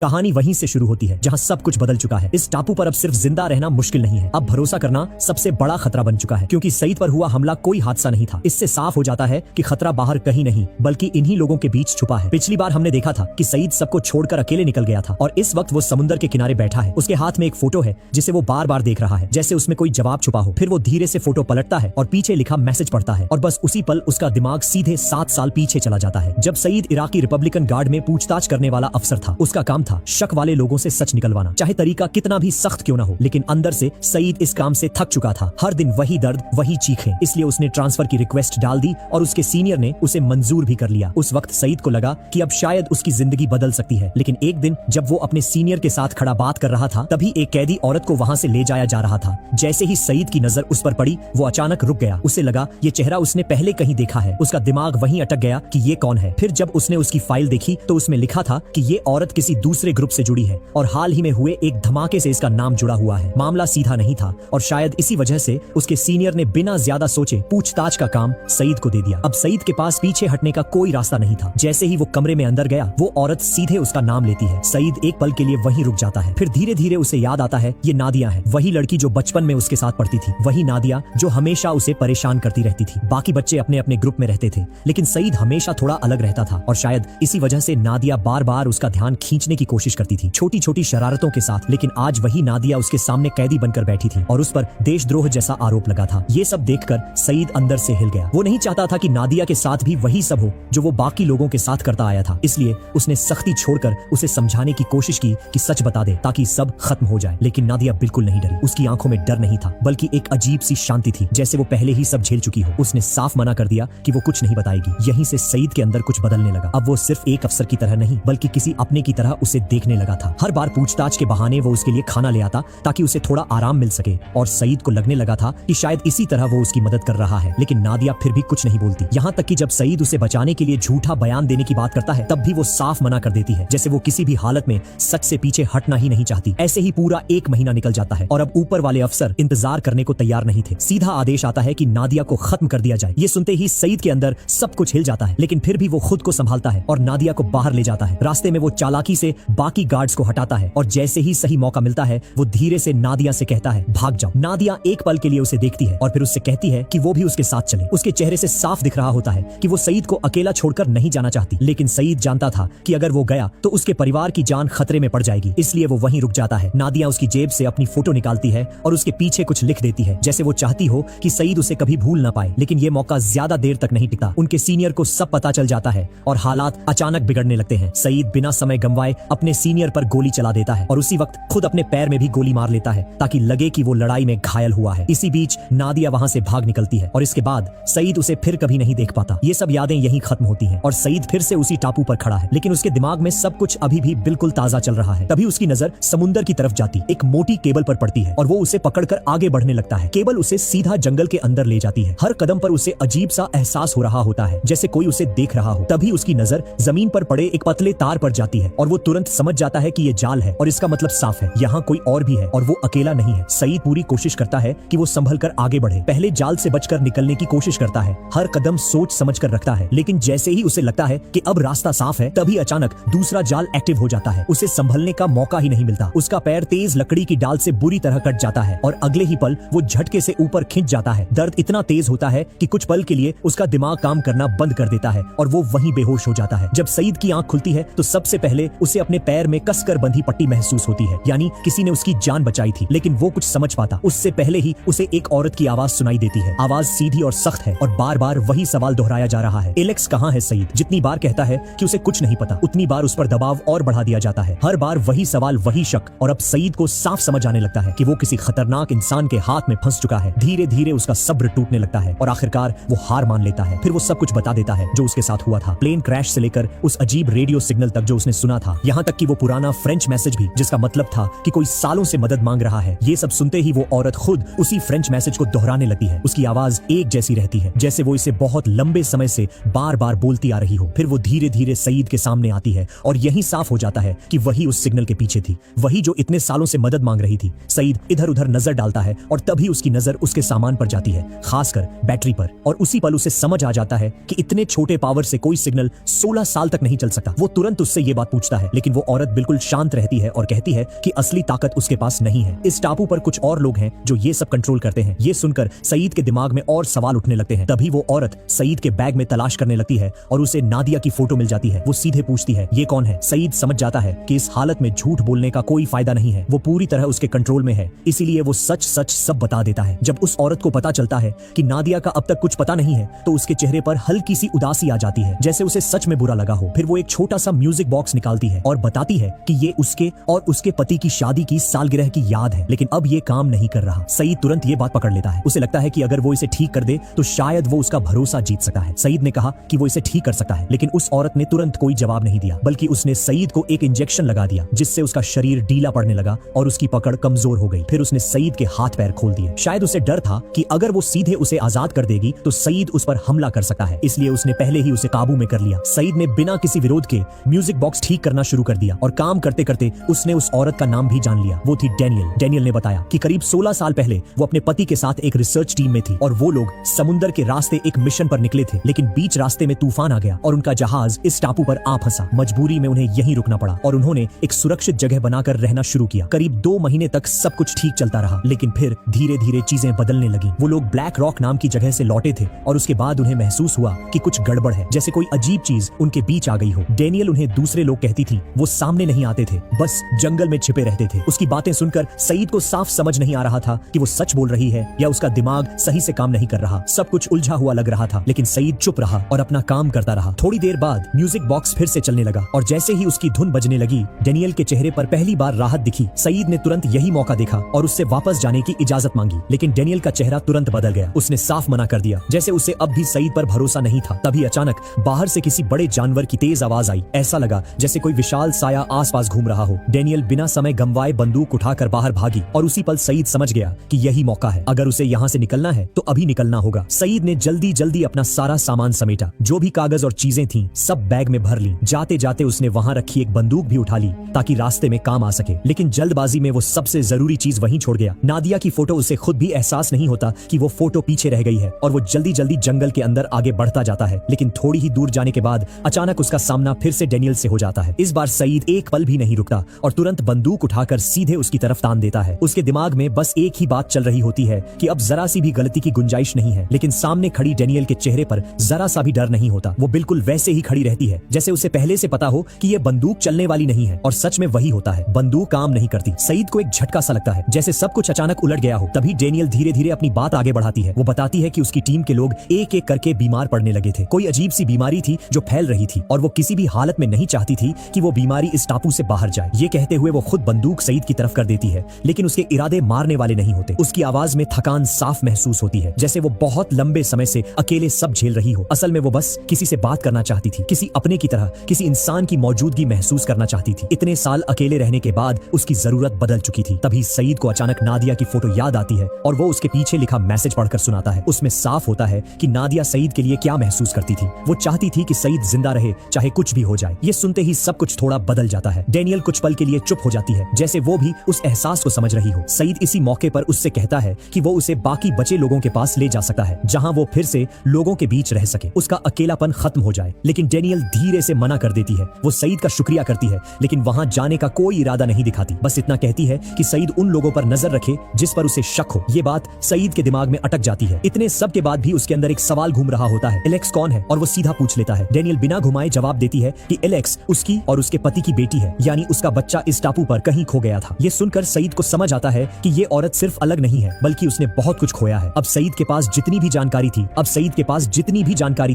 कहानी वहीं से शुरू होती है जहां सब कुछ बदल चुका है। इस टापू पर अब सिर्फ जिंदा रहना मुश्किल नहीं है, अब भरोसा करना सबसे बड़ा खतरा बन चुका है, क्योंकि सईद पर हुआ हमला कोई हादसा नहीं था। इससे साफ हो जाता है कि खतरा बाहर कहीं नहीं बल्कि इन्हीं लोगों के बीच छुपा है। पिछली बार हमने देखा था कि सईद सबको छोड़कर अकेले निकल गया था और इस वक्त वो समुद्र के किनारे बैठा है। उसके हाथ में एक फोटो है जिसे वो बार बार देख रहा है, जैसे उसमें कोई जवाब छुपा हो। फिर वो धीरे से फोटो पलटता है और पीछे लिखा मैसेज पढ़ता है और बस उसी पल उसका दिमाग सीधे 7 साल पीछे चला जाता है, जब सईद इराकी रिपब्लिकन गार्ड में पूछताछ करने वाला अफसर था। उसका काम था शक वाले लोगों से सच निकलवाना, चाहे तरीका कितना भी सख्त क्यों ना हो। लेकिन अंदर से सईद इस काम से थक चुका था। हर दिन वही दर्द, वही चीखें। इसलिए उसने ट्रांसफर की रिक्वेस्ट डाल दी और उसके सीनियर ने उसे मंजूर भी कर लिया। उस वक्त सईद को लगा कि अब शायद उसकी जिंदगी बदल सकती है। लेकिन एक दिन जब वो अपने सीनियर के साथ खड़ा बात कर रहा था, तभी एक कैदी औरत को वहां से ले जाया जा रहा था। जैसे ही सईद की नजर उस पर पड़ी, वो अचानक रुक गया। उसे लगा ये चेहरा उसने पहले कहीं देखा है। उसका दिमाग वहीं अटक गया कि ये कौन है। फिर जब उसने उसकी फाइल देखी तो उसमें लिखा था कि ये औरत किसी दूसरे ग्रुप से जुड़ी है और हाल ही में हुए एक धमाके से इसका नाम जुड़ा हुआ है। मामला सीधा नहीं था और शायद इसी वजह से उसके सीनियर ने बिना ज्यादा सोचे पूछताछ का काम सईद को दे दिया। अब सईद के पास पीछे हटने का कोई रास्ता नहीं था। जैसे ही वो कमरे में अंदर गया, वो औरत सीधे उसका नाम लेती है। सईद एक पल के लिए वहीं रुक जाता है। फिर धीरे धीरे उसे याद आता है ये नादिया है, वही लड़की जो बचपन में उसके साथ पढ़ती थी, वही नादिया जो हमेशा उसे परेशान करती रहती थी। बाकी बच्चे अपने अपने ग्रुप में रहते थे, लेकिन सईद हमेशा थोड़ा अलग रहता था और शायद इसी वजह से नादिया बार बार उसका ध्यान खींचने की कोशिश करती थी, छोटी छोटी शरारतों के साथ। लेकिन आज वही नादिया उसके सामने कैदी बनकर बैठी थी और उस पर देशद्रोह जैसा आरोप लगा था। ये सब देखकर सईद अंदर से हिल गया। वो नहीं चाहता था कि नादिया के साथ भी वही सब हो जो वो बाकी लोगों के साथ करता आया था। इसलिए उसने सख्ती छोड़कर उसे समझाने की कोशिश की कि सच बता दे ताकि सब खत्म हो जाए। लेकिन नादिया बिल्कुल नहीं डरी। उसकी आंखों में डर नहीं था, बल्कि एक अजीब सी शांति थी, जैसे वो पहले ही सब झेल चुकी हो। उसने साफ मना कर दिया कि वो कुछ नहीं बताएगी। यहीं से सईद के अंदर कुछ बदलने लगा। अब वो सिर्फ एक अफसर की तरह नहीं, बल्कि किसी अपने की तरह उसे देखने लगा था। हर बार पूछताछ के बहाने वो उसके लिए खाना ले आता ताकि उसे थोड़ा आराम मिल सके और सईद को लगने लगा था कि शायद इसी तरह वो उसकी मदद कर रहा है। लेकिन नादिया फिर भी कुछ नहीं बोलती। यहाँ तक कि जब सईद उसे बचाने के लिए झूठा बयान देने की बात करता है, तब भी वो साफ मना कर देती है, जैसे वो किसी भी हालत में सच से पीछे हटना ही नहीं चाहती। ऐसे ही पूरा 1 महीना निकल जाता है और अब ऊपर वाले अफसर इंतजार करने को तैयार नहीं थे। सीधा आदेश आता है कि नादिया को खत्म कर दिया जाए। ये सुनते ही सईद के अंदर सब कुछ हिल जाता है, लेकिन फिर भी वो खुद को संभालता है और नादिया को बाहर ले जाता है। रास्ते में वो चालाकी से बाकी गार्ड्स को हटाता है और जैसे ही सही मौका मिलता है, वो धीरे से नादिया से कहता है भाग जाओ। नादिया एक पल के लिए उसे देखती है और फिर उससे कहती है कि वो भी उसके साथ चले। उसके चेहरे से साफ दिख रहा होता है कि वो सईद को अकेला छोड़कर नहीं जाना चाहती। लेकिन सईद जानता था कि अगर वो गया तो उसके परिवार की जान खतरे में पड़ जाएगी, इसलिए वो वहीं रुक जाता है। नादिया उसकी जेब से अपनी फोटो निकालती है और उसके पीछे कुछ लिख देती है, जैसे वो चाहती हो कि सईद उसे कभी भूल ना पाए। लेकिन ये मौका ज्यादा देर तक नहीं टिकता। उनके सीनियर को सब पता चल जाता है और हालात अचानक बिगड़ने लगते हैं। सईद बिना समय गंवाए अपने सीनियर पर गोली चला देता है और उसी वक्त खुद अपने पैर में भी गोली मार लेता है ताकि लगे कि वो लड़ाई में घायल हुआ है। इसी बीच नादिया वहां से भाग निकलती है और इसके बाद सईद उसे फिर कभी नहीं देख पाता। ये सब यादें यहीं खत्म होती हैं और सईद फिर से उसी टापू पर खड़ा है, लेकिन उसके दिमाग में सब कुछ अभी भी बिल्कुल ताजा चल रहा है। तभी उसकी नजर समुद्र की तरफ जाती एक मोटी केबल पर पड़ती है और वो उसे पकड़कर आगे बढ़ने लगता है। केबल उसे सीधा जंगल के अंदर ले जाती है। हर कदम पर उसे अजीब सा एहसास हो रहा होता है, जैसे कोई उसे देख रहा हो। तभी उसकी नजर जमीन पर पड़े एक पतले तार पर जाती है और वो तुरंत समझ जाता है कि ये जाल है और इसका मतलब साफ है, यहाँ कोई और भी है और वो अकेला नहीं है। सईद पूरी कोशिश करता है कि वो संभल कर आगे बढ़े। पहले जाल से बचकर निकलने की कोशिश करता है, हर कदम सोच समझ कर रखता है। लेकिन जैसे ही उसे लगता है कि अब रास्ता साफ है, तभी अचानक दूसरा जाल एक्टिव हो जाता है। उसे संभलने का मौका ही नहीं मिलता। उसका पैर तेज लकड़ी की डाल से बुरी तरह कट जाता है और अगले ही पल वो झटके से ऊपर खिंच जाता है। दर्द इतना तेज होता है कि कुछ पल के लिए उसका दिमाग काम करना बंद कर देता है और वो वहीं बेहोश हो जाता है। जब सईद की आंख खुलती है तो सबसे पहले उसे अपने पैर में कसकर बंधी पट्टी महसूस होती है, यानी किसी ने उसकी जान बचाई थी। लेकिन वो कुछ समझ पाता उससे पहले ही उसे एक औरत की आवाज सुनाई देती है। आवाज सीधी और सख्त है और बार बार वही सवाल दोहराया जा रहा है, एलेक्स कहाँ है? सईद जितनी बार कहता है कि उसे कुछ नहीं पता, उतनी बार उस पर दबाव और बढ़ा दिया जाता है। हर बार वही सवाल, वही शक। और अब सईद को साफ समझ आने लगता है कि वो किसी खतरनाक इंसान के हाथ में फंस चुका है। धीरे धीरे उसका सब्र टूटने लगता है और आखिरकार वो हार मान लेता है। फिर वो सब कुछ बता देता है जो उसके साथ हुआ था, प्लेन क्रैश से लेकर उस अजीब रेडियो सिग्नल तक जो उसने सुना था, यहाँ तक कि वो पुराना फ्रेंच मैसेज भी जिसका मतलब था कि कोई सालों से मदद मांग रहा है। ये सब सुनते ही वो औरत खुद उसी फ्रेंच मैसेज को दोहराने लगती है। उसकी आवाज एक जैसी रहती है, जैसे वो इसे बहुत लंबे समय से बार बार बोलती आ रही हो। फिर वो धीरे धीरे सईद के सामने आती है और यही साफ हो जाता है कि वही उस सिग्नल के पीछे थी, वही जो इतने सालों से मदद मांग रही थी। सईद इधर उधर नजर डालता है और तभी उसकी नजर उसके सामान पर जाती है, खासकर बैटरी पर, और उसी पल उसे समझ आ जाता है कि इतने छोटे पावर से कोई सिग्नल 16 साल तक नहीं चल सकता। वो तुरंत उससे ये बात पूछता है, लेकिन लेकिन वो औरत बिल्कुल शांत रहती है और कहती है कि असली ताकत उसके पास नहीं है। इस टापू पर कुछ और लोग हैं जो ये सब कंट्रोल करते हैं। ये सुनकर सईद के दिमाग में और सवाल उठने लगते हैं। तभी वो औरत सईद के बैग में तलाश करने लगती है और उसे नादिया की फोटो मिल जाती है। वो सीधे पूछती है, ये कौन है? सईद समझ जाता है कि इस हालत में झूठ बोलने का कोई फायदा नहीं है। वो पूरी तरह उसके कंट्रोल में है, इसीलिए वो सच सच सब बता देता है। जब उस औरत को पता चलता है कि नादिया का अब तक कुछ पता नहीं है तो उसके चेहरे पर हल्की सी उदासी आ जाती है, जैसे उसे सच में बुरा लगा हो। फिर वो एक छोटा सा म्यूजिक बॉक्स निकालती है और बताती है कि ये उसके और उसके पति की शादी की सालगिरह की याद है, लेकिन अब ये काम नहीं कर रहा। सईद तुरंत ये बात पकड़ लेता है। उसे लगता है कि अगर वो इसे ठीक कर दे तो शायद वो उसका भरोसा जीत सकता है। सईद ने कहा कि वो इसे ठीक कर सकता है, लेकिन उस औरत ने तुरंत कोई जवाब नहीं दिया, बल्कि उसने सईद को एक इंजेक्शन लगा दिया, जिससे उसका शरीर ढीला पड़ने लगा और उसकी पकड़ कमजोर हो गई। फिर उसने सईद के हाथ पैर खोल दिए। शायद उसे डर था कि अगर वो सीधे उसे आजाद कर देगी तो सईद उस पर हमला कर सकता है, इसलिए उसने पहले ही उसे काबू में कर लिया। सईद ने बिना किसी विरोध के म्यूजिक बॉक्स ठीक करना शुरू कर दिया और काम करते करते उसने उस औरत का नाम भी जान लिया। वो थी डैनियल। डैनियल ने बताया कि करीब 16 साल पहले वो अपने पति के साथ एक रिसर्च टीम में थी और वो लोग समुद्र के रास्ते एक मिशन पर निकले थे, लेकिन बीच रास्ते में तूफान आ गया और उनका जहाज इस टापू पर आ फंसा। मजबूरी में उन्हें यहीं रुकना पड़ा और उन्होंने एक सुरक्षित जगह बनाकर रहना शुरू किया। करीब 2 महीने तक सब कुछ ठीक चलता रहा, लेकिन फिर धीरे धीरे चीजें बदलने लगी। वो लोग ब्लैक रॉक नाम की जगह से लौटे थे और उसके बाद उन्हें महसूस हुआ कि कुछ गड़बड़ है, जैसे कोई अजीब चीज उनके बीच आ गई हो। डैनियल उन्हें दूसरे लोग कहती थी, वो सामने नहीं आते थे, बस जंगल में छिपे रहते थे। उसकी बातें सुनकर सईद को साफ समझ नहीं आ रहा था कि वो सच बोल रही है या उसका दिमाग सही से काम नहीं कर रहा। सब कुछ उलझा हुआ लग रहा था, लेकिन सईद चुप रहा और अपना काम करता रहा। थोड़ी देर बाद म्यूजिक बॉक्स फिर से चलने लगा और जैसे ही उसकी धुन बजने लगी, डैनियल के चेहरे पर पहली बार राहत दिखी। सईद ने तुरंत यही मौका देखा और उससे वापस जाने की इजाजत मांगी, लेकिन डैनियल का चेहरा तुरंत बदल गया। उसने साफ मना कर दिया, जैसे उसे अब भी सईद पर भरोसा नहीं था। तभी अचानक बाहर से किसी बड़े जानवर की तेज आवाज आई। ऐसा लगा जैसे कोई विशाल साया आसपास घूम रहा हो। डैनियल बिना समय गंवाए बंदूक उठाकर बाहर भागी और उसी पल सईद समझ गया कि यही मौका है। अगर उसे यहाँ से निकलना है तो अभी निकलना होगा। सईद ने जल्दी जल्दी अपना सारा सामान समेटा, जो भी कागज और चीजें थीं सब बैग में भर ली। जाते जाते उसने वहां रखी एक बंदूक भी उठा ली ताकि रास्ते में काम आ सके, लेकिन जल्दबाजी में वो सबसे जरूरी चीज वहीं छोड़ गया। नादिया की फोटो। उसे खुद भी एहसास नहीं होता कि वो फोटो पीछे रह गई है और वो जल्दी जल्दी जंगल के अंदर आगे बढ़ता जाता है, लेकिन थोड़ी ही दूर जाने के बाद अचानक उसका सामना फिर से डैनियल से हो जाता है। इस बार सईद एक पल भी नहीं रुकता और तुरंत बंदूक उठाकर सीधे उसकी तरफ तान देता है। उसके दिमाग में बस एक ही बात चल रही होती है कि अब जरा सी भी गलती की गुंजाइश नहीं है, लेकिन सामने खड़ी डैनियल के चेहरे पर जरा सा भी डर नहीं होता। वो बिल्कुल वैसे ही खड़ी रहती है जैसे उसे पहले से पता हो कि ये बंदूक चलने वाली नहीं है, और सच में वही होता है, बंदूक काम नहीं करती। सईद को एक झटका सा लगता है, जैसे सब कुछ अचानक उलट गया हो। तभी डैनियल धीरे धीरे अपनी बात आगे बढ़ाती है। वो बताती है कि उसकी टीम के लोग एक एक करके बीमार पड़ने लगे थे। कोई अजीब सी बीमारी थी जो फैल रही थी और वो किसी भी हालत में नहीं चाहती थी कि वो बीमारी इस टापू से बाहर जाए। ये कहते हुए वो खुद बंदूक सईद की तरफ कर देती है, लेकिन उसके इरादे मारने वाले नहीं होते। उसकी आवाज में थकान साफ महसूस होती है, जैसे वो बहुत लंबे समय से अकेले सब झेल रही हो। असल में वो बस किसी से बात करना चाहती थी, किसी अपने की तरह, किसी इंसान की मौजूदगी महसूस करना चाहती थी। इतने साल अकेले रहने के बाद उसकी जरूरत बदल चुकी थी। तभी सईद को अचानक नादिया की फोटो याद आती है और वो उसके पीछे लिखा मैसेज पढ़कर सुनाता है। उसमें साफ होता है कि नादिया सईद के लिए क्या महसूस करती थी। वो चाहती थी कि सईद जिंदा रहे, चाहे कुछ भी हो जाए। ये सुनते ही सब कुछ थोड़ा बदल जाता है। डैनियल कुछ पल के लिए चुप हो जाती है, जैसे वो भी उस एहसास को समझ रही हो। सईद इसी मौके पर उससे कहता है कि वो उसे बाकी बचे लोगों के पास ले जा सकता है, जहां वो फिर से लोगों के बीच रह सके, उसका अकेलापन खत्म हो जाए। लेकिन डैनियल धीरे से मना कर देती है। वो सईद का शुक्रिया करती है, लेकिन वहां जाने का कोई इरादा नहीं दिखाती। बस इतना कहती है कि सईद उन लोगों पर नजर रखे जिस पर उसे शक हो। ये बात सईद के दिमाग में अटक जाती है। इतने सब के बाद भी उसके अंदर एक सवाल घूम रहा होता है, एलेक्स कौन है? और वो सीधा पूछ लेता है। डैनियल बिना घुमाए जवाब देती है कि एलेक्स उसकी और उसके पति की बेटी है, यानी उसका बच्चा इस टापू पर कहीं खो गया था। ये सुनकर सईद को समझ आता है कि ये औरत सिर्फ अलग नहीं है, बल्कि उसने बहुत कुछ खोया है। अब सईद के पास जितनी भी जानकारी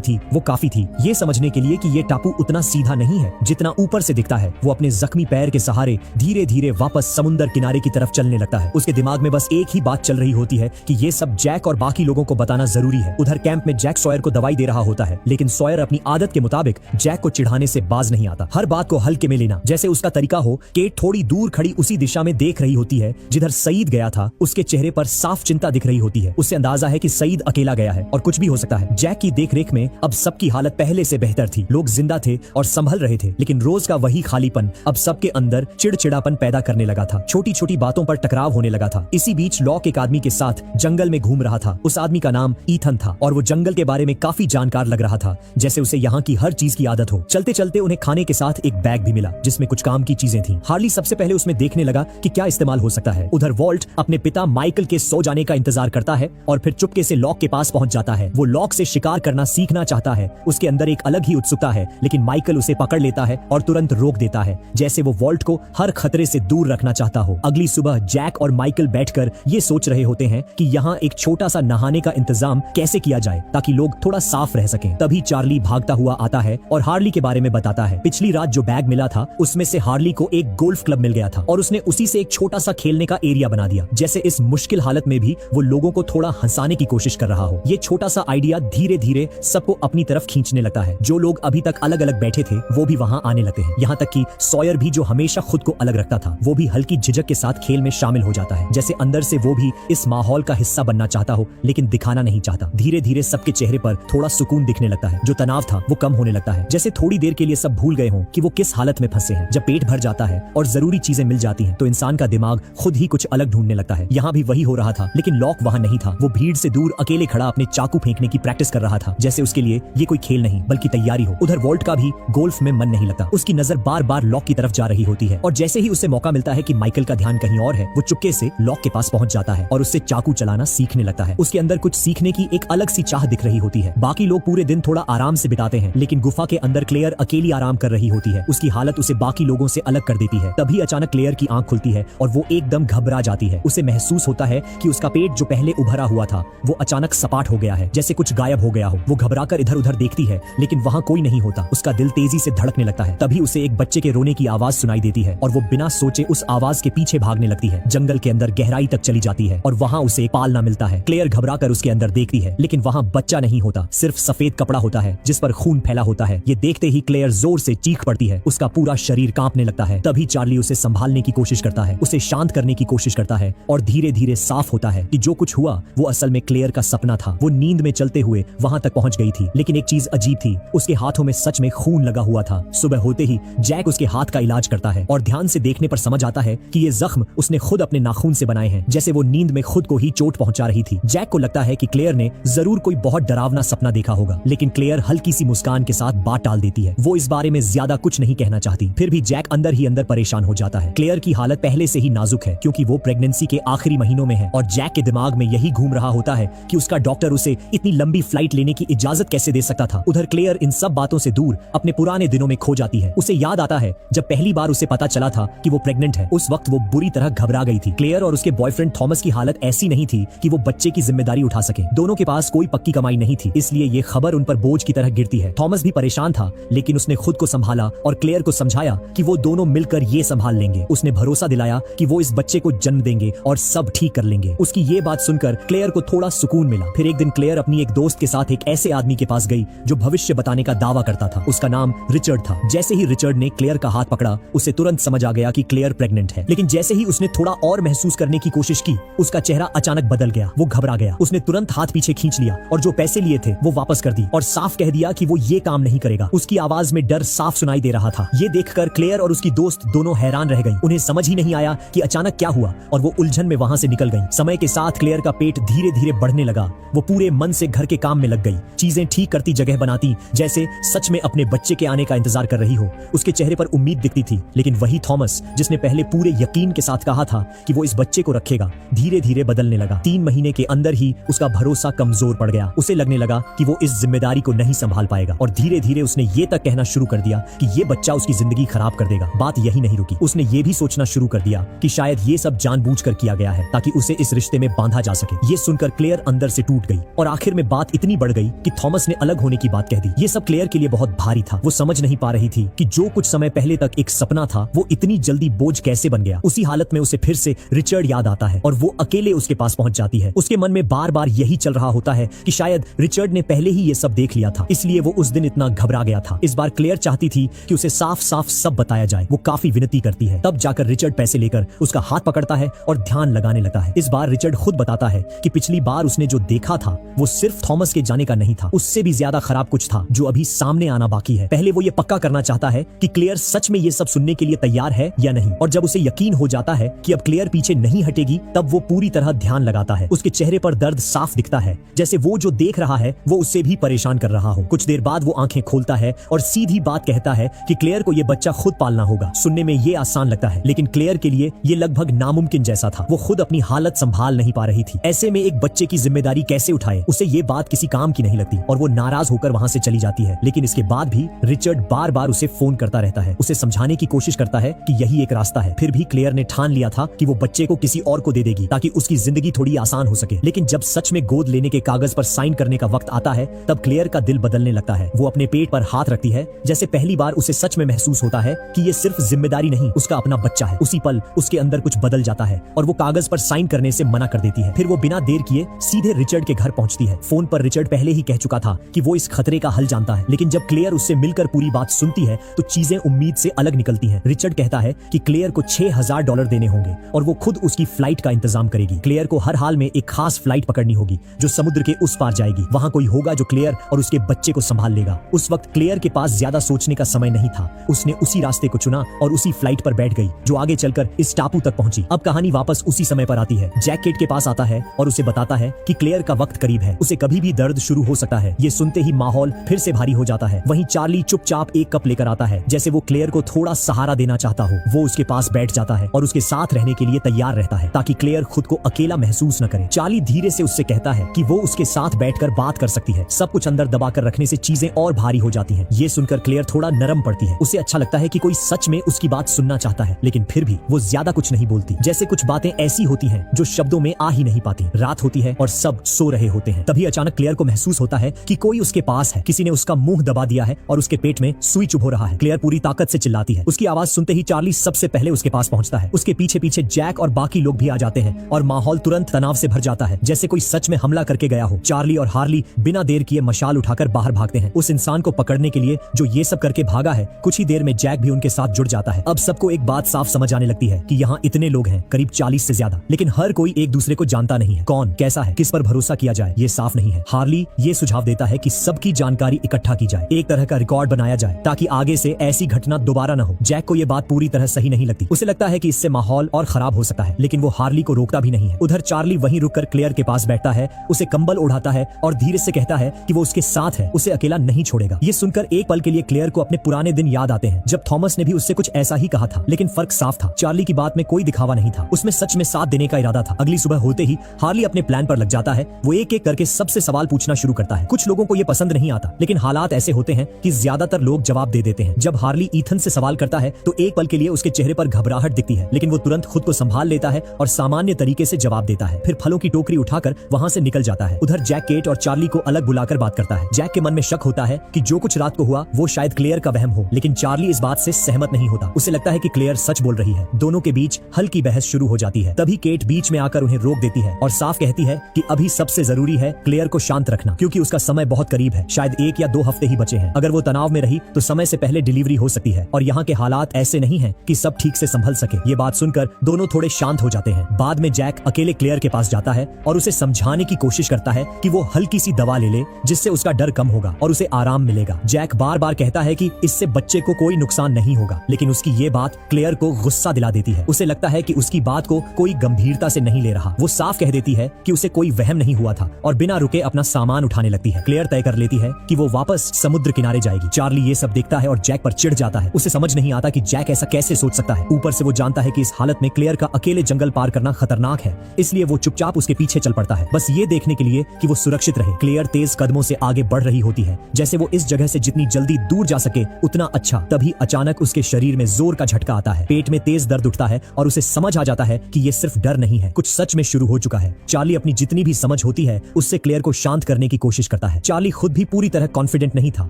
थी वो काफी थी ये समझने के लिए कि ये टापू उतना सीधा नहीं है जितना ऊपर से दिखता है। वो अपने जख्मी पैर के सहारे धीरे धीरे वापस समुद्र किनारे की तरफ चलने लगता है। उसके दिमाग में बस एक ही बात चल रही होती है कि ये सब जैक और बाकी लोगों को बताना जरूरी है। उधर कैंप में जैक सॉयर को दवाई दे रहा होता है, लेकिन सॉयर अपनी आदत के मुताबिक जैक को चिढ़ाने से बाज नहीं आता। हर बात को हल्के में लेना जैसे उसका तरीका हो। केट थोड़ी दूर खड़ी उसी दिशा में देख रही होती है जिधर सईद गया था। उसके चेहरे पर साफ चिंता दिख रही होती है। उससे अंदाजा है कि सईद अकेला गया है और कुछ भी हो सकता है। जैक की देखरेख में अब सबकी हालत पहले से बेहतर थी। लोग जिंदा थे और संभल रहे थे, लेकिन रोज का वही खालीपन अब सबके अंदर चिड़चिड़ापन पैदा करने लगा था। छोटी छोटी बातों पर टकराव होने लगा था। इसी बीच लॉक एक आदमी के साथ जंगल में घूम रहा था। उस आदमी का नाम ईथन था और वो जंगल के बारे में काफी जानकार लग रहा था, जैसे उसे यहाँ की हर चीज की आदत हो। चलते चलते उन्हें खाने के साथ एक बैग भी मिला जिसमें कुछ काम की चीजें थी। हार्ली सबसे पहले उसमें देखने लगा कि क्या इस्तेमाल हो सकता है। उधर वॉल्ट अपने पिता माइकल के सो जाने का इंतजार करता है और फिर चुपके से लॉक के पास पहुंच जाता है। वो लॉक से शिकार करना सीखना चाहता है। उसके अंदर एक अलग ही उत्सुकता है, लेकिन माइकल उसे पकड़ लेता है और तुरंत रोक देता है, जैसे वो वॉल्ट को हर खतरे से दूर रखना चाहता हो। अगली सुबह जैक और माइकल बैठकर ये सोच रहे होते हैं कि यहाँ एक छोटा सा नहाने का इंतजाम कैसे किया जाए ताकि लोग थोड़ा साफ रह सकें। तभी चार्ली भागता हुआ आता है और हार्ली के बारे में बताता है। पिछली रात जो बैग मिला था उसमें से हार्ली को एक गोल्फ क्लब मिल गया था और उसने उसी से एक छोटा सा खेलने का एरिया बना दिया, जैसे इस मुश्किल हालत में भी वो लोगों को थोड़ा हंसाने की कोशिश कर रहा हो। ये छोटा सा आइडिया धीरे धीरे सबको अपनी तरफ खींचने लगता है। जो लोग अभी तक अलग अलग बैठे थे वो भी वहां आने लगते हैं। यहाँ तक कि सॉयर भी, जो हमेशा खुद को अलग रखता था, वो भी हल्की झिझक के साथ खेल में शामिल हो जाता है, जैसे अंदर से वो भी इस माहौल का हिस्सा बनना चाहता हो लेकिन दिखाना नहीं चाहता। धीरे धीरे सबके चेहरे पर थोड़ा सुकून दिखने लगता है। जो तनाव था वो कम होने लगता है, जैसे थोड़ी देर के लिए सब भूल गए हों कि वो किस हालत में फंसे हैं। जब पेट भर जाता है और जरूरी चीजें मिल जाती हैं तो इंसान का दिमाग खुद ही कुछ अलग ढूंढने लगता है। यहाँ भी वही हो रहा था, लेकिन लॉक वहाँ नहीं था। वो भीड़ से दूर अकेले खड़ा अपने चाकू फेंकने की प्रैक्टिस कर रहा था, जैसे उसके लिए ये कोई खेल नहीं बल्कि तैयारी हो। उधर वॉल्ट का भी गोल्फ में मन नहीं लगता। उसकी नजर बार बार लॉक की तरफ जा रही होती है और जैसे ही उसे मौका मिलता है कि माइकल का ध्यान कहीं और है, वो चुपके से लॉक के पास पहुंच जाता है और उससे चाकू चलाना सीखने लगता है। उसके अंदर कुछ सीखने की एक अलग सी चाह दिख रही होती है। बाकी लोग पूरे दिन थोड़ा आराम से बिताते हैं, लेकिन गुफा के अंदर क्लेयर अकेली आराम कर रही होती है। उसकी हालत उसे बाकी लोगों से अलग कर देती है। तभी अचानक क्लेयर की आंख खुलती है और वो एकदम घबरा जाती है। उसे महसूस होता है कि उसका पेट जो पहले उभरा हुआ था वो अचानक सपाट हो गया है, जैसे कुछ गायब हो गया हो। वो घबराकर इधर उधर देखती है लेकिन वहाँ कोई नहीं होता। उसका दिल तेजी से धड़कने लगता है। तभी उसे एक बच्चे के रोने की आवाज सुनाई देती है और वो बिना सोचे उस आवाज के पीछे भागने लगती है। जंगल के अंदर गहराई तक चली जाती है और वहाँ उसे एक पालना मिलता है। क्लेयर घबराकर उसके अंदर देखती है, लेकिन वहाँ बच्चा नहीं होता, सिर्फ सफेद कपड़ा होता है जिस पर खून फैला होता है। ये देखते ही क्लेयर जोर से चीख पड़ती है। उसका पूरा शरीर कांपने लगता है। तभी चार्ली उसे संभालने की कोशिश करता है, उसे शांत करने की कोशिश करता है और धीरे धीरे साफ होता है कि जो कुछ हुआ वो असल में क्लेयर का सपना था। वो नींद में चलते हुए वहां तक पहुंच गई थी, लेकिन एक चीज अजीब थी, उसके हाथों में सच में खून लगा हुआ था। सुबह होते ही जैक उसके हाथ का इलाज करता है और ध्यान से देखने पर समझ आता है कि ये जख्म उसने खुद अपने नाखून से बनाए हैं, जैसे वो नींद में खुद को ही चोट पहुंचा रही थी। जैक को लगता है कि क्लेयर ने जरूर कोई बहुत डरावना सपना देखा होगा, लेकिन क्लेयर हल्की सी मुस्कान के साथ बात टाल देती है। वो इस बारे में ज्यादा कुछ नहीं कहना चाहती। फिर भी जैक अंदर ही अंदर परेशान हो जाता है। क्लेयर की हालत पहले से ही नाजुक है क्योंकि वो प्रेगनेंसी के आखिरी महीनों में है और जैक के दिमाग में यही घूम रहा होता है कि उसका डॉक्टर उसे इतनी लंबी फ्लाइट लेने की इजाजत कैसे दे सकता था। उधर क्लेयर इन सब बातों से दूर अपने पुराने दिनों में खो जाती है। उसे याद आता है जब पहली बार उसे पता चला था कि वो प्रेग्नेंट है। उस वक्त वो बुरी तरह घबरा गई थी। क्लेयर और उसके बॉयफ्रेंड थॉमस की हालत ऐसी नहीं थी कि वो बच्चे की जिम्मेदारी उठा सके। दोनों के पास कोई पक्की कमाई नहीं थी, इसलिए ये खबर उन पर बोझ की तरह गिरती है। थॉमस भी परेशान था, लेकिन उसने खुद को संभाला और क्लेयर को समझाया कि वो दोनों मिलकर ये संभाल लेंगे। उसने भरोसा दिलाया कि वो इस बच्चे को जन्म देंगे और सब ठीक कर लेंगे। उसकी ये बात सुनकर क्लेयर को थोड़ा सुकून मिला। फिर एक दिन क्लेयर अपनी एक दोस्त के साथ एक ऐसे आदमी के पास गई जो भविष्य बताने का दावा करता था। उसका नाम रिचर्ड था। जैसे ही रिचर्ड ने क्लेयर का हाथ पकड़ा, उसे तुरंत समझ आ गया कि क्लेयर प्रेग्नेंट है। लेकिन जैसे ही उसने थोड़ा और महसूस करने की कोशिश की, उसका चेहरा अचानक बदल गया। वो घबरा गया। उसने तुरंत हाथ पीछे खींच लिया और जो पैसे लिए थे वो वापस कर दी और साफ कह दिया कि वो ये काम नहीं करेगा। उसकी आवाज में डर साफ सुनाई दे रहा था। ये देखकर क्लेयर और उसकी दोस्त दोनों हैरान रह गईं। उन्हें समझ ही नहीं आया कि अचानक क्या हुआ और वो उलझन में वहां से निकल गईं। समय के साथ क्लेयर का पेट धीरे धीरे बढ़ने लगा। वो पूरे मन से घर के काम में लग गई, चीजें ठीक करती, जगह बनाती, जैसे सच में अपने बच्चे के आने का इंतजार कर रही हो। उसके चेहरे पर उम्मीद दिखती थी, लेकिन वही थॉमस जिसने पहले पूरे यकीन के साथ कहा था कि वो इस बच्चे को रखेगा, धीरे धीरे बदलने लगा। 3 महीने के अंदर ही उसका भरोसा कमजोर पड़ गया। उसे लगने लगा कि वो इस जिम्मेदारी को नहीं संभाल पाएगा और धीरे धीरे उसने ये तक कहना शुरू कर दिया कि ये बच्चा उसकी जिंदगी खराब कर देगा। बात यही नहीं रुकी। उसने ये भी सोचना शुरू कर दिया कि शायद ये सब जानबूझकर किया गया है ताकि उसे इस रिश्ते में बांधा जा सके। ये सुनकर क्लेयर अंदर से टूट गई और आखिर में बात इतनी बढ़ गई कि थॉमस ने अलग होने की बात कह दी। ये सब क्लेयर के लिए बहुत भारी था। वो समझ नहीं पा रही थी कि जो कुछ समय पहले तक एक सपना था वो इतनी जल्दी बोझ कैसे बन गया। उसी हालत में उसे फिर से रिचर्ड याद आता है और वो अकेले उसके पास पहुंच जाती है। उसके मन में बार बार यही चल रहा होता है कि शायद रिचर्ड ने पहले ही ये सब देख लिया था, इसलिए वो उस दिन इतना घबरा गया था। इस बार क्लेयर चाहती थी कि उसे साफ साफ सब बताया जाए। वो काफी विनती करती है। तब जाकर रिचर्ड पैसे लेकर उसका हाथ पकड़ता है और ध्यान लगाने लगता है। इस बार रिचर्ड खुद बताता है कि पिछली बार उसने जो देखा था वो सिर्फ थॉमस के जाने का नहीं था, उससे भी ज्यादा खराब कुछ था जो अभी सामने आना बाकी है। पहले वो ये पक्का करना चाहता है कि क्लेयर सच में ये सब सुनने के लिए तैयार है या नहीं, और जब उसे यकीन हो जाता है कि अब क्लेयर पीछे नहीं हटेगी, तब वो पूरी तरह ध्यान लगाता है। उसके चेहरे पर दर्द साफ दिखता है, जैसे वो जो देख रहा है वो उससे भी परेशान कर रहा हो। कुछ देर बाद वो आंखें खोलता है और सीधी बात कहता है कि क्लेयर क्लेयर को ये बच्चा खुद पालना होगा। सुनने में ये आसान लगता है, लेकिन क्लेयर के लिए ये लगभग नामुमकिन जैसा था। वो खुद अपनी हालत संभाल नहीं पा रही थी। ऐसे में एक बच्चे की जिम्मेदारी कैसे उठाए? उसे ये बात किसी काम की नहीं लगती और वो नाराज होकर वहां से चली जाती है। लेकिन इसके बाद भी रिचर्ड बार बार उसे फोन करता रहता है, उसे समझाने की कोशिश करता है कि यही एक रास्ता है। फिर भी क्लेयर ने ठान लिया था कि वो बच्चे को किसी और को दे देगी ताकि उसकी जिंदगी थोड़ी आसान हो सके। लेकिन जब सच में गोद लेने के कागज पर साइन करने का वक्त आता है, तब क्लेयर का दिल बदलने लगता है। वो अपने पेट पर हाथ रखती है, जैसे पहली बार उसे सच में महसूस होता है कि ये सिर्फ जिम्मेदारी नहीं, उसका अपना बच्चा है। उसी पल उसके अंदर कुछ बदल जाता है और वो कागज पर साइन करने से मना कर देती है। फिर वो बिना देर किए सीधे रिचर्ड के घर पहुंचती है। फोन पर रिचर्ड पहले ही कह चुका था कि वो इस खतरे का हल जानता है, लेकिन जब क्लेयर उससे मिलकर पूरी बात सुनती है तो चीजें उम्मीद से अलग निकलती हैं। रिचर्ड कहता है कि क्लेयर को $6000 देने होंगे और वो खुद उसकी फ्लाइट का इंतजाम करेगी। क्लेयर को हर हाल में एक खास फ्लाइट पकड़नी होगी जो समुद्र के उस पार जाएगी। वहां कोई होगा जो क्लेयर और उसके बच्चे को संभाल लेगा। उस वक्त क्लेयर के पास ज्यादा सोचने का समय नहीं था। उसने उसी रास्ते को चुना और उसी फ्लाइट पर बैठ गई जो आगे चलकर इस टापू तक पहुंची। अब कहानी वापस उसी समय पर आती है। जैक केट के पास आता है और उसे बताता है कि क्लेयर का वक्त करीब है, उसे कभी भी दर्द शुरू हो सकता है। ये सुनते ही माहौल फिर से भारी हो जाता है। वहीं चार्ली चुपचाप एक कप लेकर आता है, जैसे वो क्लेयर को थोड़ा सहारा देना चाहता हो। वो उसके पास बैठ जाता है और उसके साथ रहने के लिए तैयार रहता है ताकि क्लेयर खुद को अकेला महसूस न करे। चार्ली धीरे से उससे कहता है कि वो उसके साथ बैठकर बात कर सकती है। सब कुछ अंदर दबाकर रखने से चीजें और भारी हो जाती हैं। ये सुनकर क्लेयर थोड़ा नरम पड़ती है। उसे अच्छा लगता है कि कोई सच में उसकी बात सुनना चाहता है, लेकिन फिर भी वो ज्यादा कुछ नहीं बोलती। जैसे कुछ बातें ऐसी होती हैं जो शब्दों में आ ही नहीं पाती। रात होती है और सब सो रहे होते हैं। तभी अचानक क्लेयर को महसूस होता है कि कोई उसके पास है। किसी ने उसका मुंह दबा दिया है और उसके पेट में सुई चुभ रहा है। क्लेयर पूरी ताकत से चिल्लाती है। उसकी आवाज सुनते ही चार्ली सबसे पहले उसके पास पहुंचता है। उसके पीछे पीछे जैक और बाकी लोग भी आ जाते हैं और माहौल तुरंत तनाव से भर जाता है, जैसे कोई सच में हमला करके गया हो। चार्ली और हार्ली बिना देर किए मशाल उठाकर बाहर भागते हैं उस इंसान को पकड़ने के लिए जो ये सब करके भागा है। कुछ ही देर में जैक भी उनके साथ जुड़ जाता है। अब सबको एक बात साफ समझ आने लगती है कि यहाँ इतने लोग हैं, करीब 40 से ज्यादा, लेकिन हर कोई एक दूसरे को जानता नहीं है। कौन कैसा है, किस पर भरोसा किया जाए, ये साफ नहीं है। हार्ली ये सुझाव देता है कि सबकी जानकारी इकट्ठा की जाए, एक तरह का रिकॉर्ड बनाया जाए ताकि आगे से ऐसी घटना दोबारा न हो। जैक को ये बात पूरी तरह सही नहीं लगती। उसे लगता है कि इससे माहौल और खराब हो सकता है, लेकिन वो हार्ली को रोकता भी नहीं है। उधर चार्ली वहीं रुककर क्लेयर के पास बैठता है, उसे कंबल ओढ़ाता है और धीरे से कहता है कि वो उसके साथ है, उसे अकेला नहीं छोड़ेगा। ये सुनकर एक पल के लिए क्लेयर को अपने पुराने दिन याद आते हैं जब थॉमस ने भी उससे कुछ ऐसा ही कहा था, लेकिन फर्क साफ था। चार्ली की बात में कोई दिखावा नहीं था, उसमें सच में साथ देने का इरादा था। अगली सुबह होते ही हार्ली अपने प्लान पर लग जाता है। वो एक एक करके सबसे सवाल पूछना शुरू करता है। कुछ लोगों को ये पसंद नहीं आता, लेकिन हालात ऐसे होते हैं कि ज्यादातर लोग जवाब दे देते हैं। जब हार्ली ईथन से सवाल करता है तो एक पल के लिए उसके चेहरे पर घबराहट दिखती है, लेकिन वो तुरंत खुद को संभाल लेता है और सामान्य तरीके से जवाब देता है। फिर फलों की टोकरी उठाकर वहां से निकल जाता है। उधर जैक केट और चार्ली को अलग बुलाकर बात करता है। जैक के मन में शक होता है कि जो कुछ रात को हुआ वो शायद क्लेयर का वहम हो, लेकिन चार्ली इस बात से सहमत नहीं होता। उसे लगता है कि क्लेयर सच बोल रही है। दोनों के बीच हल्की बहस शुरू हो जाती है। तभी केट बीच में आकर उन्हें रोक देती है और साफ कहती है कि अभी सबसे जरूरी है क्लेयर को शांत रखना, क्योंकि उसका समय बहुत करीब है। शायद 1 या 2 हफ्ते ही बचे हैं। अगर वो तनाव में रही तो समय से पहले डिलीवरी हो सकती है और यहाँ के हालात ऐसे नहीं हैं कि सब ठीक से संभल सके। ये बात सुनकर दोनों थोड़े शांत हो जाते हैं। बाद में जैक अकेले क्लेयर के पास जाता है और उसे समझाने की कोशिश करता है कि वो हल्की सी दवा ले ले, जिससे उसका डर कम होगा और उसे आराम मिलेगा। जैक बार बार कहता है कि इससे बच्चे को कोई नुकसान नहीं होगा, लेकिन उसकी ये बात क्लेयर को गुस्सा दिला देती है। उसे लगता है कि उसकी बात को कोई गंभीरता से नहीं ले रहा। वो साफ कह देती है कि उसे कोई वहम नहीं हुआ था और बिना रुके अपना सामान उठाने लगती है। क्लेयर तय कर लेती है कि वो वापस समुद्र किनारे जाएगी। चार्ली ये सब देखता है और जैक पर चिढ़ जाता है। उसे समझ नहीं आता कि जैक ऐसा कैसे सोच सकता है। ऊपर से वो जानता है कि इस हालत में क्लेयर का अकेले जंगल पार करना खतरनाक है, इसलिए वो चुपचाप उसके पीछे चल पड़ता है, बस ये देखने के लिए कि वो सुरक्षित रहे। क्लेयर तेज कदमों से आगे बढ़ रही होती है, जैसे वो इस जगह से जितनी जल्दी दूर जा सके उतना अच्छा। तभी अचानक उसके शरीर में जोर का झटका आता है। पेट में तेज दर्द उठता है और उसे समझ आ जाता है कि ये सिर्फ डर नहीं है, कुछ सच में शुरू हो चुका है। चार्ली अपनी जितनी भी समझ होती है उससे क्लेयर को शांत करने की कोशिश करता है। चार्ली खुद भी पूरी तरह कॉन्फिडेंट नहीं था,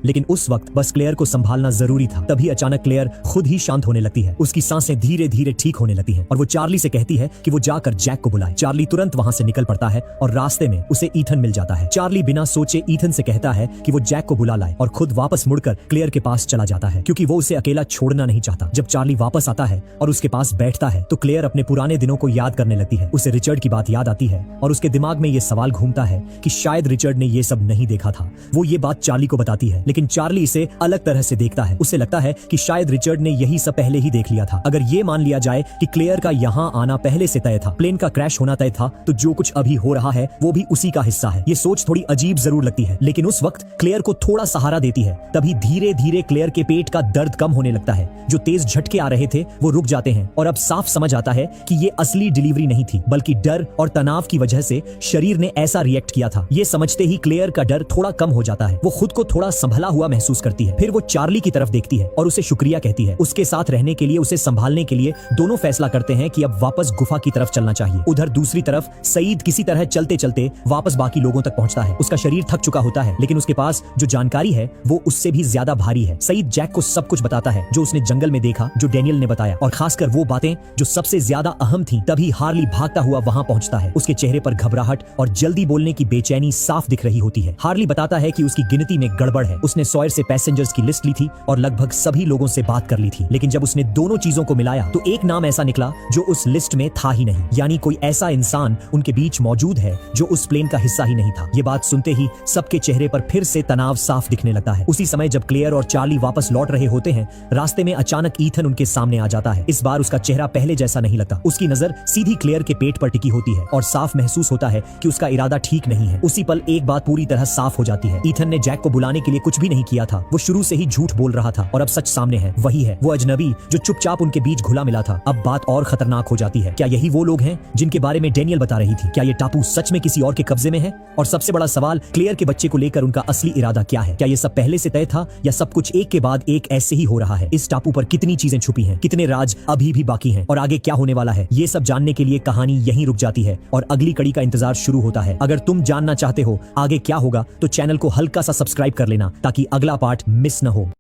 लेकिन उस वक्त बस क्लेयर को संभालना जरूरी था। तभी अचानक क्लेयर खुद ही शांत होने लगती है। उसकी सांसें धीरे धीरे ठीक होने लगती हैं और वो चार्ली से कहती है कि वो जाकर जैक को बुलाए। चार्ली तुरंत वहां से निकल पड़ता है और रास्ते में उसे ईथन मिल जाता है। चार्ली बिना सोचे ईथन से कहता है कि वो जैक को बुला लाए और खुद वापस मुड़कर क्लेयर के पास चला जाता है, क्योंकि वो उसे अकेला छोड़ना नहीं चाहता। जब चार्ली वापस आता है और उसके पास बैठता है तो क्लेयर अपने पुराने दिनों को याद करने लगती है। उसे रिचर्ड की बात याद आती है और उसके दिमाग में ये सवाल घूमता है कि शायद रिचर्ड ने ये सब नहीं देखा था। वो ये बात चार्ली को बताती है, लेकिन चार्ली इसे अलग तरह से देखता है। उसे लगता है कि शायद रिचर्ड ने यही सब पहले ही देख लिया था। अगर ये मान लिया जाए कि क्लेयर का यहाँ आना पहले से तय था, प्लेन का क्रैश होना तय था, तो जो कुछ अभी हो रहा है वो भी उसी का हिस्सा है। ये सोच थोड़ी अजीब जरूर लगती है, लेकिन उस वक्त क्लेयर को थोड़ा सहारा देती है। तभी धीरे धीरे क्लेयर के पेट पेट का दर्द कम होने लगता है, जो तेज झटके आ रहे थे वो रुक जाते हैं और अब साफ समझ आता है कि ये असली डिलीवरी नहीं थी, बल्कि डर और तनाव की वजह से शरीर ने ऐसा रिएक्ट किया था। ये समझते ही क्लेयर का डर थोड़ा कम हो जाता है। वो खुद को थोड़ा संभला हुआ महसूस करती है। फिर वो चार्ली की तरफ देखती है और उसे शुक्रिया कहती है। उसके साथ रहने के लिए, उसे संभालने के लिए दोनों फैसला करते हैं कि अब वापस गुफा की तरफ चलना चाहिए। उधर दूसरी तरफ सईद किसी तरह चलते चलते वापस बाकी लोगों तक पहुंचता है। उसका शरीर थक चुका होता है, लेकिन उसके पास जो जानकारी है वो उससे भी ज्यादा भारी है। सईद जैक को सब कुछ बताता है जो उसने जंगल में देखा, जो डैनियल ने बताया, और खासकर वो बातें जो सबसे ज्यादा अहम थी। तभी हार्ली भागता हुआ वहां पहुंचता है। उसके चेहरे पर घबराहट और जल्दी बोलने की बेचैनी साफ दिख रही होती है। हार्ली बताता है कि उसकी गिनती में गड़बड़ है। उसने सॉयर से पैसेंजर्स की लिस्ट ली थी और लगभग सभी लोगों से बात कर ली थी, लेकिन जब उसने दोनों चीजों को मिलाया तो एक नाम ऐसा निकला जो उस लिस्ट में था ही नहीं। यानी कोई ऐसा इंसान उनके बीच मौजूद है जो उस प्लेन का हिस्सा ही नहीं था। ये बात सुनते ही सबके चेहरे पर फिर से तनाव साफ दिखने लगता है। उसी समय जब क्लेयर और चार्ली वापस लौट रहे होते हैं, रास्ते में अचानक ईथन उनके सामने आ जाता है। इस बार उसका चेहरा पहले जैसा नहीं लगता। उसकी नजर सीधी क्लेयर के पेट पर टिकी होती है और साफ महसूस होता है कि उसका इरादा ठीक नहीं है। उसी पल एक बात पूरी तरह साफ हो जाती है। ईथन ने जैक को बुलाने के लिए कुछ भी नहीं किया था। वो शुरू से ही झूठ बोल रहा था और अब सच सामने है। वही है वो अजनबी जो चुपचाप उनके बीच घुला मिला था। अब बात और खतरनाक हो जाती है। क्या यही वो लोग हैं जिनके बारे में डैनियल बता रही थी? क्या ये टापू सच में किसी और के कब्जे में है? और सबसे बड़ा सवाल, क्लेयर के बच्चे को लेकर उनका असली इरादा क्या है? क्या ये सब पहले से तय था या सब कुछ एक के बाद एक ऐसे ही हो रहा है? इस टापू पर कितनी चीजें छुपी हैं, कितने राज अभी भी बाकी हैं और आगे क्या होने वाला है, ये सब जानने के लिए कहानी यहीं रुक जाती है और अगली कड़ी का इंतजार शुरू होता है। अगर तुम जानना चाहते हो आगे क्या होगा तो चैनल को हल्का सा सब्सक्राइब कर लेना ताकि अगला पार्ट मिस न हो।